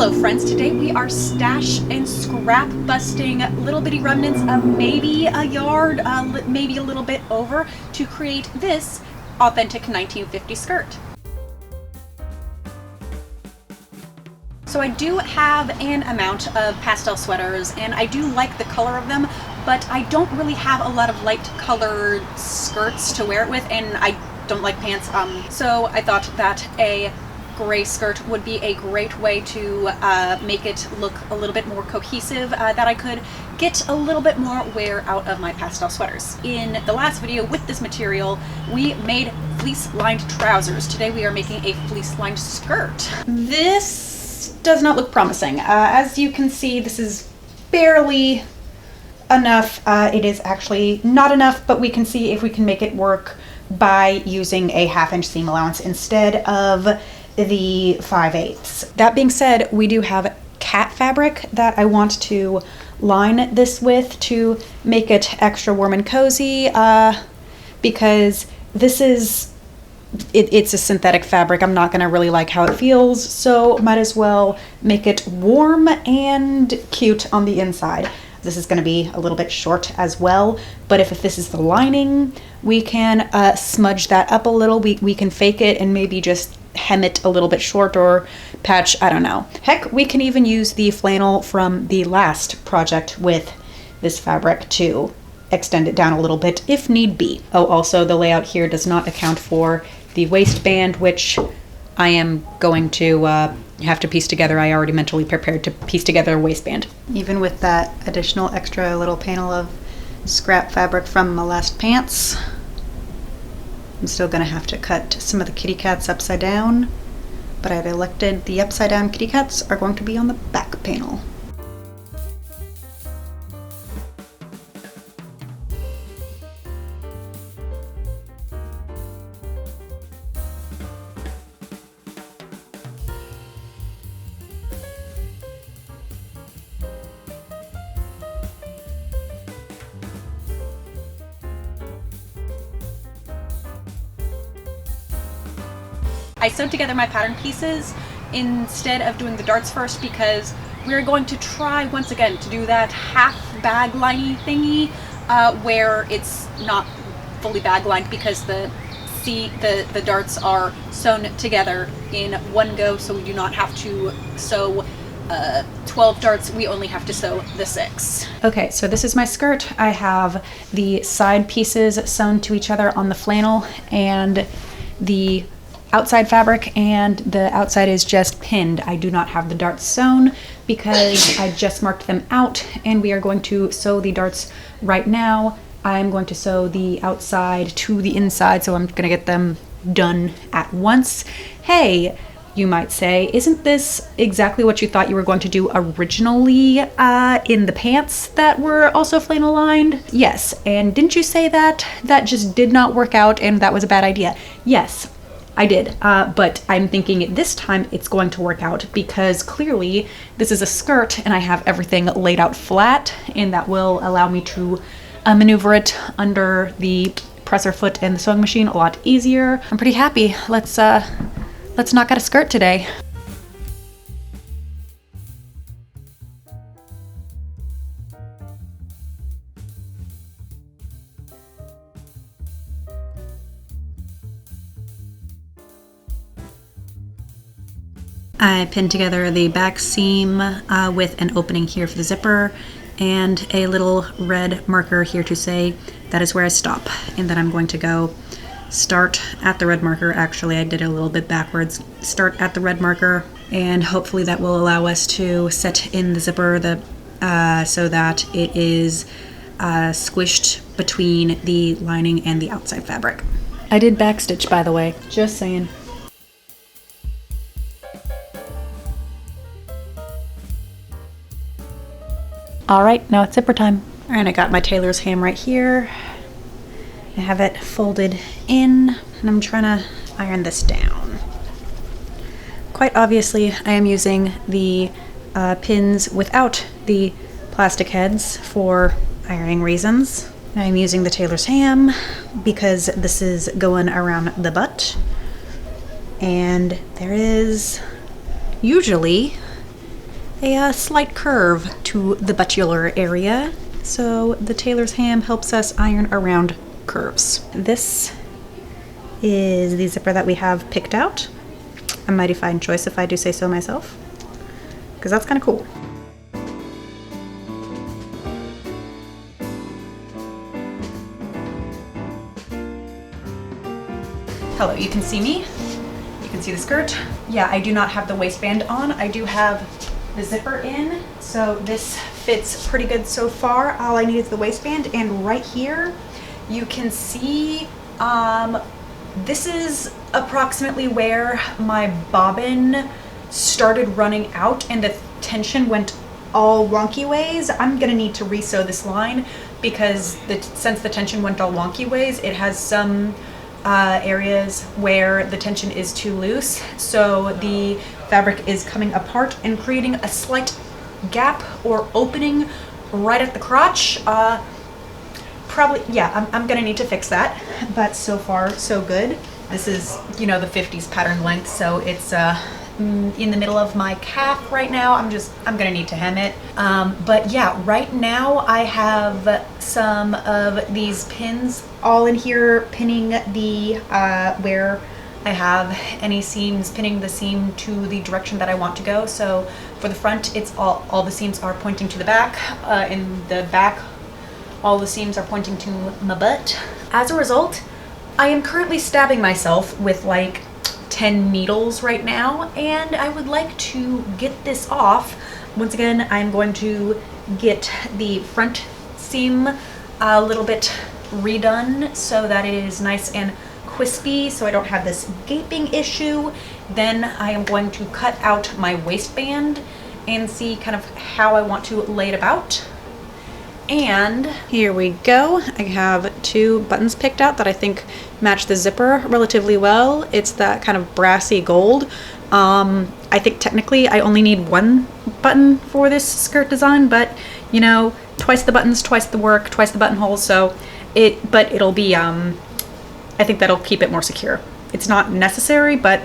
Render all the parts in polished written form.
Hello friends, today we are stash and scrap busting little bitty remnants of maybe a yard, maybe a little bit over, to create this authentic 1950 skirt. So I do have an amount of pastel sweaters and I do like the color of them, but I don't really have a lot of light colored skirts to wear it with, and I don't like pants. So I thought that a gray skirt would be a great way to make it look a little bit more cohesive, that I could get a little bit more wear out of my pastel sweaters. In the last video with this material, we made fleece-lined trousers. Today we are making a fleece-lined skirt. This does not look promising. As you can see, this is barely enough. It is actually not enough, but we can see if we can make it work by using a 1/2-inch seam allowance instead of the 5/8. That being said, we do have cat fabric that I want to line this with to make it extra warm and cozy, because this is it's a synthetic fabric. I'm not gonna really like how it feels, so might as well make it warm and cute on the inside. This is gonna be a little bit short as well, but if this is the lining, we can smudge that up a little. We can fake it and maybe just hem it a little bit short or patch, I don't know. Heck, we can even use the flannel from the last project with this fabric to extend it down a little bit if need be. Oh, also the layout here does not account for the waistband, which I am going to have to piece together. I already mentally prepared to piece together a waistband. Even with that additional extra little panel of scrap fabric from the last pants, I'm still gonna have to cut some of the kitty cats upside down, but I've elected the upside down kitty cats are going to be on the back panel. I sewed together my pattern pieces instead of doing the darts first because we're going to try once again to do that half bag liney thingy, where it's not fully bag lined because the darts are sewn together in one go, so we do not have to sew 12 darts, we only have to sew the 6. Okay, so this is my skirt. I have the side pieces sewn to each other on the flannel and the outside fabric, and the outside is just pinned. I do not have the darts sewn because I just marked them out, and we are going to sew the darts right now. I'm going to sew the outside to the inside, so I'm gonna get them done at once. Hey, you might say, isn't this exactly what you thought you were going to do originally in the pants that were also flannel lined? Yes, and didn't you say that just did not work out and that was a bad idea? Yes, I did, but I'm thinking this time it's going to work out because clearly this is a skirt and I have everything laid out flat, and that will allow me to maneuver it under the presser foot and the sewing machine a lot easier. I'm pretty happy. Let's knock out a skirt today. I pinned together the back seam with an opening here for the zipper and a little red marker here to say that is where I stop, and then I'm going to go start at the red marker. Actually, I did it a little bit backwards. Start at the red marker, and hopefully that will allow us to set in the zipper so that it is squished between the lining and the outside fabric. I did backstitch, by the way, just saying. All right, now it's zipper time. All right, I got my tailor's ham right here. I have it folded in, and I'm trying to iron this down. Quite obviously, I am using the pins without the plastic heads for ironing reasons. I'm using the tailor's ham because this is going around the butt, and there is usually a slight curve to the buttular area. So the tailor's ham helps us iron around curves. This is the zipper that we have picked out. A mighty fine choice if I do say so myself, because that's kind of cool. Hello, you can see me. You can see the skirt. Yeah, I do not have the waistband on. I do have the zipper in, so this fits pretty good so far. All I need is the waistband, and right here you can see this is approximately where my bobbin started running out and the tension went all wonky ways. I'm gonna need to re-sew this line because since the tension went all wonky ways, it has some areas where the tension is too loose. So the fabric is coming apart and creating a slight gap or opening right at the crotch. Probably, yeah, I'm gonna need to fix that, but so far so good. This is, you know, the 50s pattern length, so it's in the middle of my calf right now. I'm gonna need to hem it. But yeah, right now I have some of these pins all in here pinning the, where I have any seams, pinning the seam to the direction that I want to go. So for the front, it's all the seams are pointing to the back. In the back, all the seams are pointing to my butt. As a result, I am currently stabbing myself with like 10 needles right now, and I would like to get this off. Once again, I'm going to get the front seam a little bit redone so that it is nice and crispy, so I don't have this gaping issue. Then I am going to cut out my waistband and see kind of how I want to lay it about. And here we go. I have 2 buttons picked out that I think match the zipper relatively well. It's that kind of brassy gold. I think technically I only need 1 button for this skirt design, but you know, twice the buttons, twice the work, twice the buttonholes. So it'll be, I think that'll keep it more secure. It's not necessary, but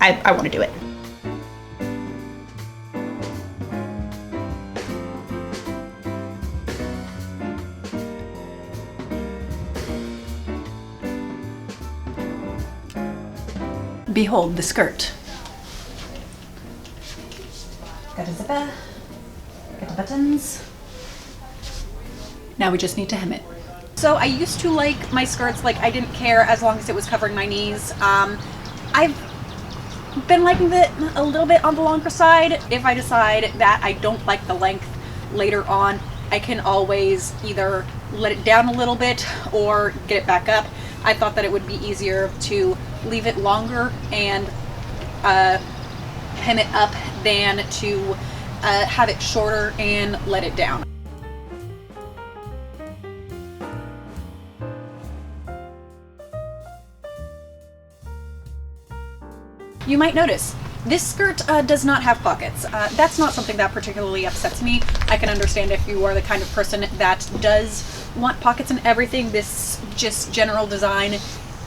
I want to do it. Behold the skirt. Got a zipper, got the buttons. Now we just need to hem it. So I used to like my skirts, like I didn't care as long as it was covering my knees. I've been liking it a little bit on the longer side. If I decide that I don't like the length later on, I can always either let it down a little bit or get it back up. I thought that it would be easier to leave it longer and hem it up than to have it shorter and let it down. You might notice this skirt does not have pockets. That's not something that particularly upsets me. I can understand if you are the kind of person that does want pockets and everything. This just general design,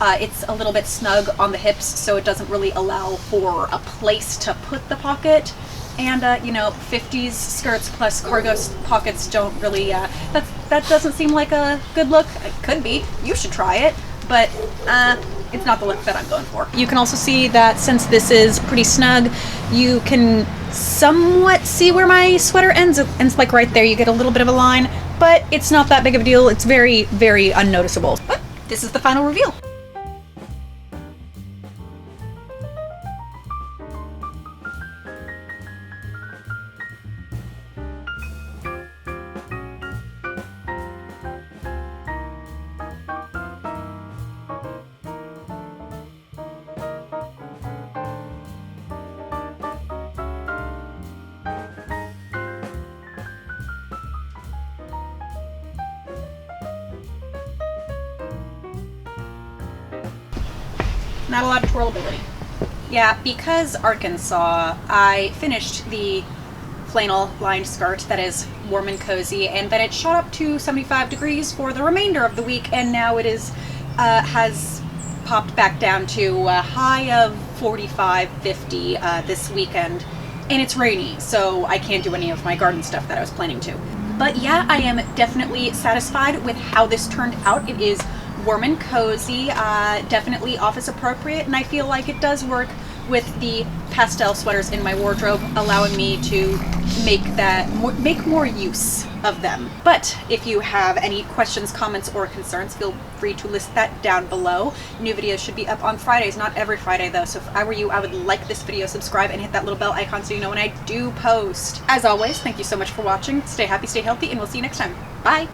it's a little bit snug on the hips, so it doesn't really allow for a place to put the pocket. And you know, 50s skirts plus cargo pockets don't really, that doesn't seem like a good look. It could be. You should try it, but it's not the look that I'm going for. You can also see that since this is pretty snug, you can somewhat see where my sweater ends. It ends like right there. You get a little bit of a line, but it's not that big of a deal. It's very, very unnoticeable. But this is the final reveal. Not a lot of twirlability. Yeah, because Arkansas, I finished the flannel lined skirt that is warm and cozy, and then it shot up to 75 degrees for the remainder of the week, and now it is has popped back down to a high of 45, 50 this weekend. and it's rainy, so I can't do any of my garden stuff that I was planning to. But yeah, I am definitely satisfied with how this turned out. It is warm and cozy, definitely office appropriate, and I feel like it does work with the pastel sweaters in my wardrobe, allowing me to make more use of them. But if you have any questions, comments, or concerns, feel free to list that down below. New videos should be up on Fridays, not every Friday though, so if I were you, I would like this video, subscribe, and hit that little bell icon so you know when I do post. As always, thank you so much for watching. Stay happy, stay healthy, and we'll see you next time. Bye!